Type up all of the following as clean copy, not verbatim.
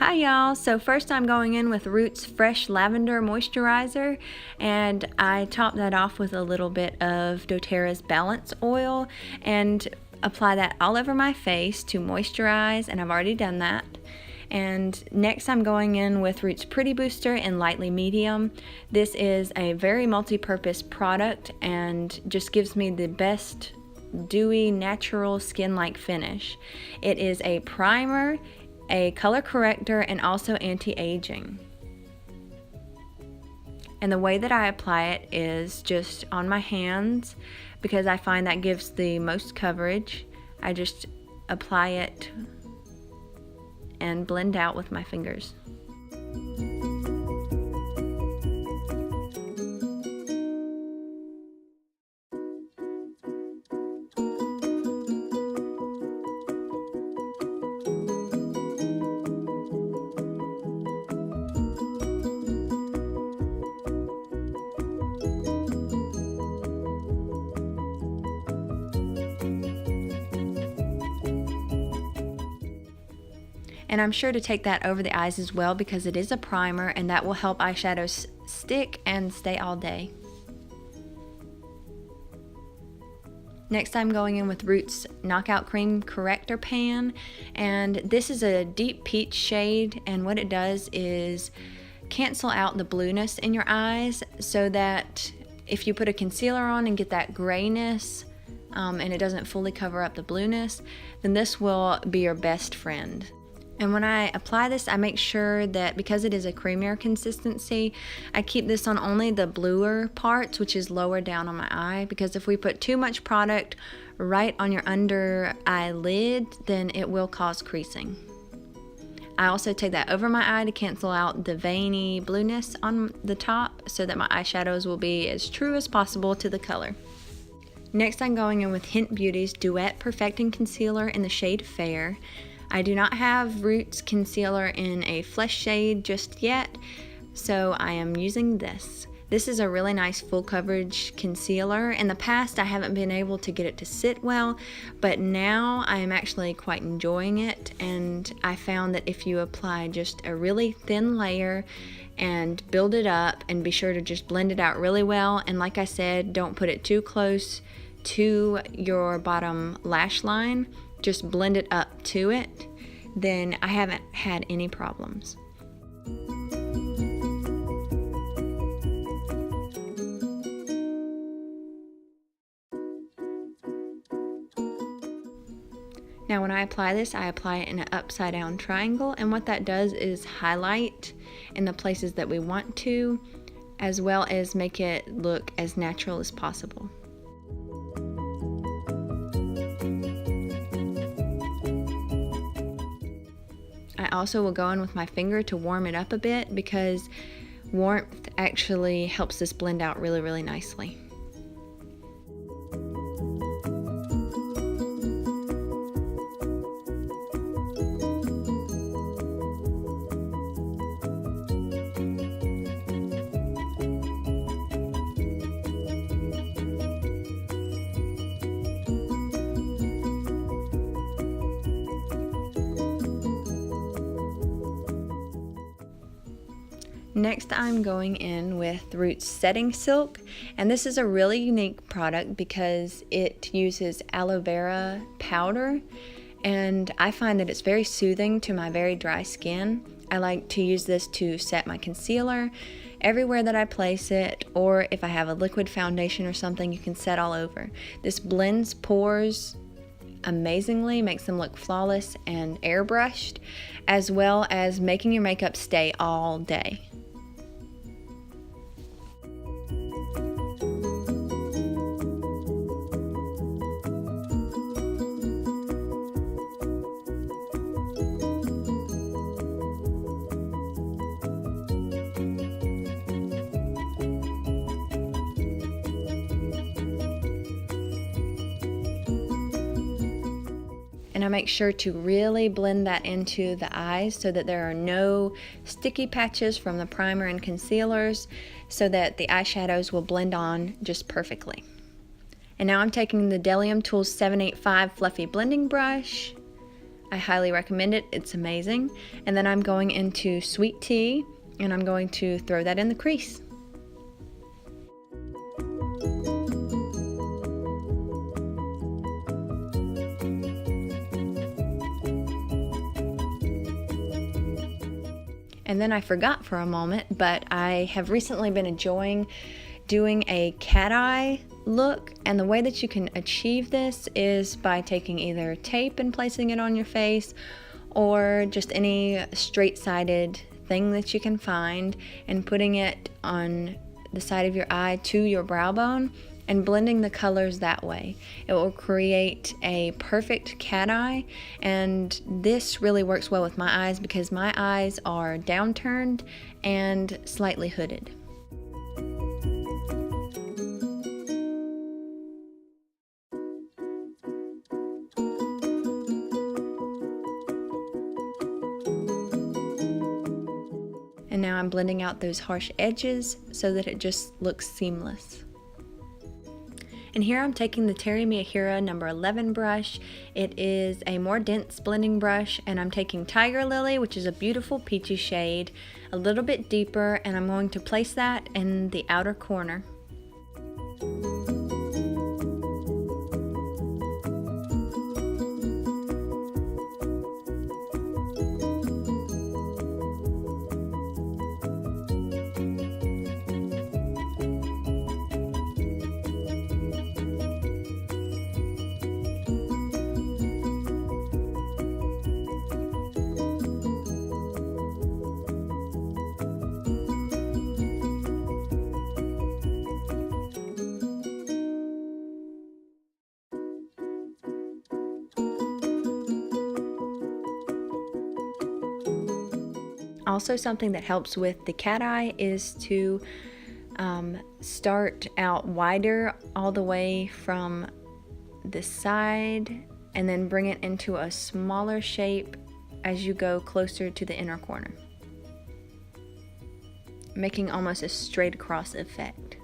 Hi y'all, so first I'm going in with Roots Fresh Lavender Moisturizer, and I top that off with a little bit of doTerra's Balance Oil and apply that all over my face to moisturize, and I've already done that. And next I'm going in with Roots Pretty Booster in Lightly Medium. This is a very multi-purpose product and just gives me the best dewy, natural, skin-like finish. It is a primer, a color corrector, and also anti-aging. And the way that I apply it is just on my hands because I find that gives the most coverage. I just apply it and blend out with my fingers. And I'm sure to take that over the eyes as well because it is a primer and that will help eyeshadows stick and stay all day. Next I'm going in with Roots Knockout Cream Corrector Pan, and this is a deep peach shade, and what it does is cancel out the blueness in your eyes so that if you put a concealer on and get that grayness and it doesn't fully cover up the blueness, then this will be your best friend. And when I apply this, I make sure that because it is a creamier consistency, I keep this on only the bluer parts, which is lower down on my eye, because if we put too much product right on your under eyelid, then it will cause creasing. I also take that over my eye to cancel out the veiny blueness on the top so that my eyeshadows will be as true as possible to the color. Next, I'm going in with Hynt Beauty's Duet Perfecting Concealer in the shade Fair. I do not have Roots concealer in a flesh shade just yet, so I am using this. This is a really nice full coverage concealer. In the past, I haven't been able to get it to sit well, but now I am actually quite enjoying it, and I found that if you apply just a really thin layer and build it up and be sure to just blend it out really well, and like I said, don't put it too close to your bottom lash line, just blend it up to it, then I haven't had any problems. Now when I apply this, I apply it in an upside down triangle, and what that does is highlight in the places that we want to, as well as make it look as natural as possible. I also will go in with my finger to warm it up a bit because warmth actually helps this blend out really, really nicely. Next, I'm going in with Roots Setting Silk, and this is a really unique product because it uses aloe vera powder, and I find that it's very soothing to my very dry skin. I like to use this to set my concealer everywhere that I place it, or if I have a liquid foundation or something, you can set all over. This blends pores amazingly, makes them look flawless and airbrushed, as well as making your makeup stay all day. And I make sure to really blend that into the eyes so that there are no sticky patches from the primer and concealers, so that the eyeshadows will blend on just perfectly. And now I'm taking the Delium Tools 785 Fluffy Blending Brush. I highly recommend it. It's amazing. And then I'm going into Sweet Tea, and I'm going to throw that in the crease. And then I forgot for a moment, but I have recently been enjoying doing a cat eye look, and the way that you can achieve this is by taking either tape and placing it on your face, or just any straight-sided thing that you can find and putting it on the side of your eye to your brow bone and blending the colors that way. It will create a perfect cat eye, and this really works well with my eyes because my eyes are downturned and slightly hooded. And now I'm blending out those harsh edges so that it just looks seamless. And here I'm taking the Terry Miyahira number 11 brush. It is a more dense blending brush, and I'm taking Tigerlily, which is a beautiful peachy shade, a little bit deeper, and I'm going to place that in the outer corner. Also, something that helps with the cat eye is to start out wider all the way from the side and then bring it into a smaller shape as you go closer to the inner corner, making almost a straight across effect.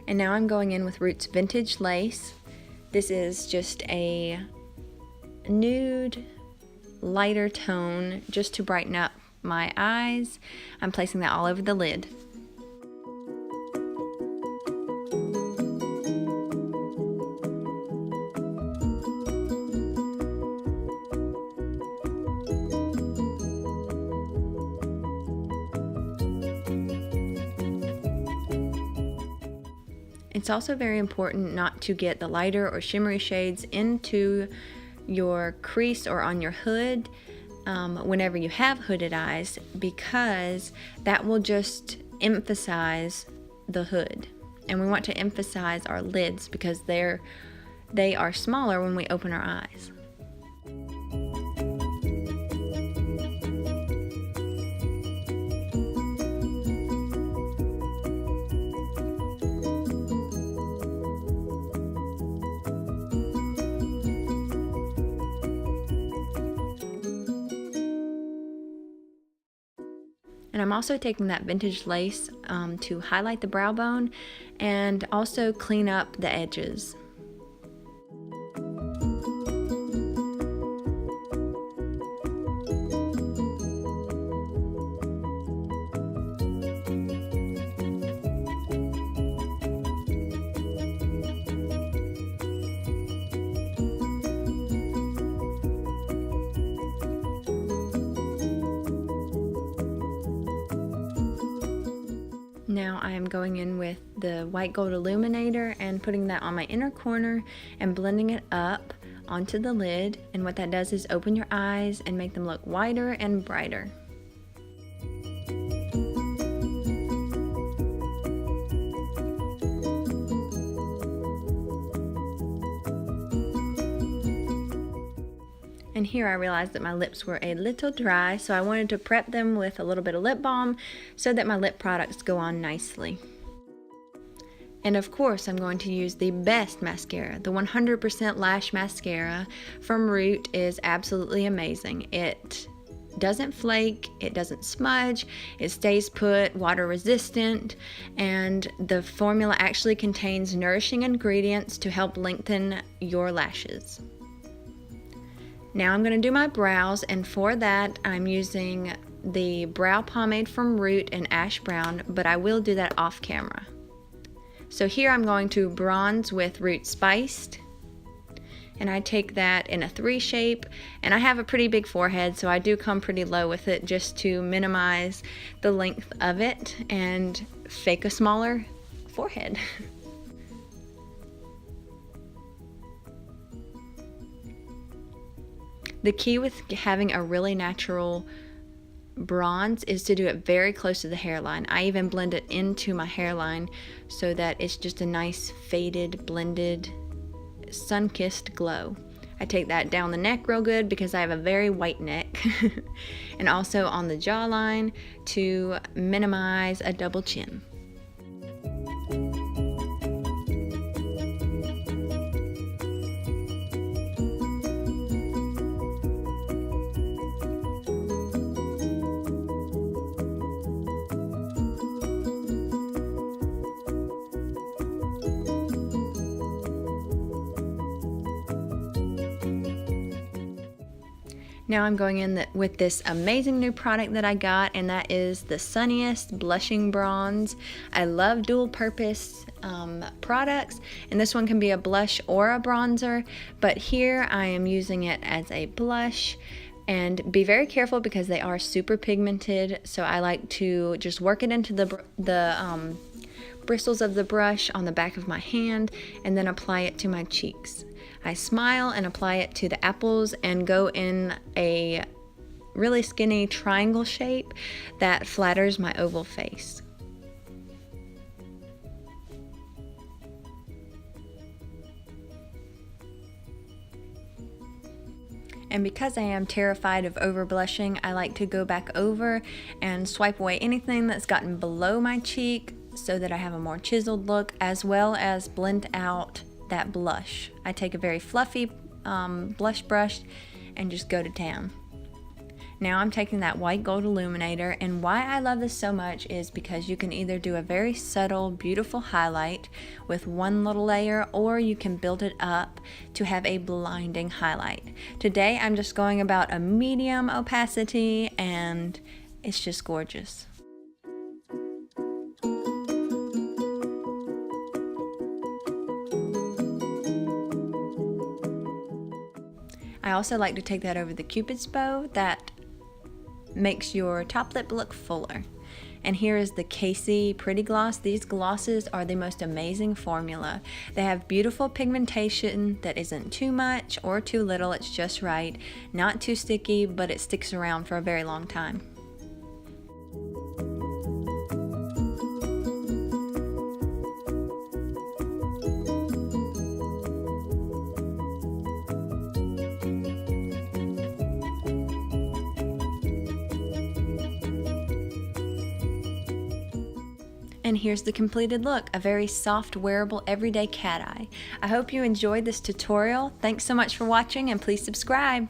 And now I'm going in with Roots Vintage Lace. This is just a nude, lighter tone just to brighten up my eyes. I'm placing that all over the lid. It's also very important not to get the lighter or shimmery shades into your crease or on your hood whenever you have hooded eyes, because that will just emphasize the hood. And we want to emphasize our lids because they are smaller when we open our eyes. And I'm also taking that vintage lace to highlight the brow bone and also clean up the edges. Now I am going in with the white gold illuminator and putting that on my inner corner and blending it up onto the lid, and what that does is open your eyes and make them look wider and brighter. And here I realized that my lips were a little dry, so I wanted to prep them with a little bit of lip balm so that my lip products go on nicely. And of course, I'm going to use the best mascara. The 100% Lash Mascara from Root is absolutely amazing. It doesn't flake, it doesn't smudge, it stays put, water resistant, and the formula actually contains nourishing ingredients to help lengthen your lashes. Now I'm going to do my brows, and for that I'm using the brow pomade from Root in Ash Brown, but I will do that off camera. So here I'm going to bronze with Root Spiced, and I take that in a 3 shape, and I have a pretty big forehead, so I do come pretty low with it just to minimize the length of it and fake a smaller forehead. The key with having a really natural bronze is to do it very close to the hairline. I even blend it into my hairline so that it's just a nice faded, blended, sun-kissed glow. I take that down the neck real good because I have a very white neck and also on the jawline to minimize a double chin. Now I'm going in with this amazing new product that I got, and that is the Sunniest Blushing Bronze. I love dual purpose products, and this one can be a blush or a bronzer, but here I am using it as a blush. And be very careful because they are super pigmented, so I like to just work it into the bristles of the brush on the back of my hand and then apply it to my cheeks. I smile and apply it to the apples and go in a really skinny triangle shape that flatters my oval face. And because I am terrified of over blushing, I like to go back over and swipe away anything that's gotten below my cheek so that I have a more chiseled look, as well as blend out that blush. I take a very fluffy blush brush and just go to town. Now I'm taking that white gold illuminator, and why I love this so much is because you can either do a very subtle, beautiful highlight with one little layer, or you can build it up to have a blinding highlight. Today I'm just going about a medium opacity, and it's just gorgeous. I also like to take that over the Cupid's bow. That makes your top lip look fuller. And here is the Casey Pretty Gloss. These glosses are the most amazing formula. They have beautiful pigmentation that isn't too much or too little, it's just right. Not too sticky, but it sticks around for a very long time. And here's the completed look, a very soft, wearable, everyday cat eye. I hope you enjoyed this tutorial. Thanks so much for watching, and please subscribe.